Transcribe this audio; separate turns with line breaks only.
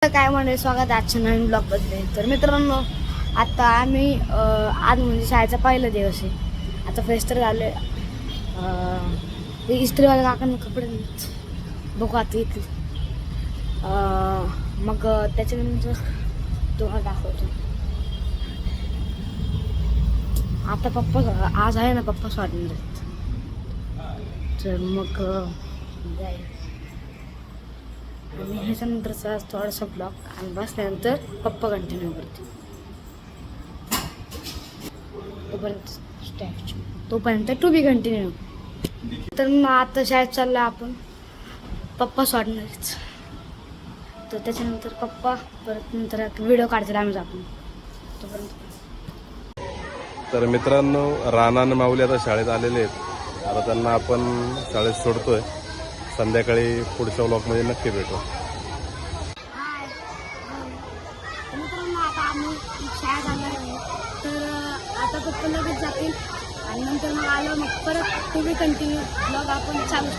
तर काय म्हणजे स्वागत आजच्या नवीन ब्लॉगमध्ये. तर मित्रांनो, आता आम्ही आज म्हणजे शाळेचा पहिला दिवस आहे. आता फ्रेश तर झाले. ते इस्त्रीवाले काकांनी कपडे बघू आता येतील. मग त्याच्यानंतर तुम्हाला दाखवतो. आता पप्पा आज आहे ना, पप्पा स्वातंत्र्य आहेत. तर मग जाईल आणि ह्याच्यानंतरचा थोडासा ब्लॉग आणि बसल्यानंतर पप्पा कंटिन्यू करते. तोपर्यंत टू बी कंटिन्यू. तर मग आता शाळेत चाललं आपण, पप्पा सोडणारच. तर त्याच्यानंतर पप्पा परत नंतर व्हिडिओ काढतील आम्ही आपण तोपर्यंत.
तर मित्रांनो, राणा आणि माऊली आता शाळेत आलेले आहेत. आता त्यांना आपण शाळेत सोडतोय. संध्याकाळी पुढच्या व्लॉगमध्ये नक्की भेटू.
मित्रांनो, आता आम्ही शाळेत आलो आहे. तर आता पप्पा लगेच जातील आणि नंतर मग आलो, मग परत तुम्ही कंटिन्यू ब्लॉग आपण चालू.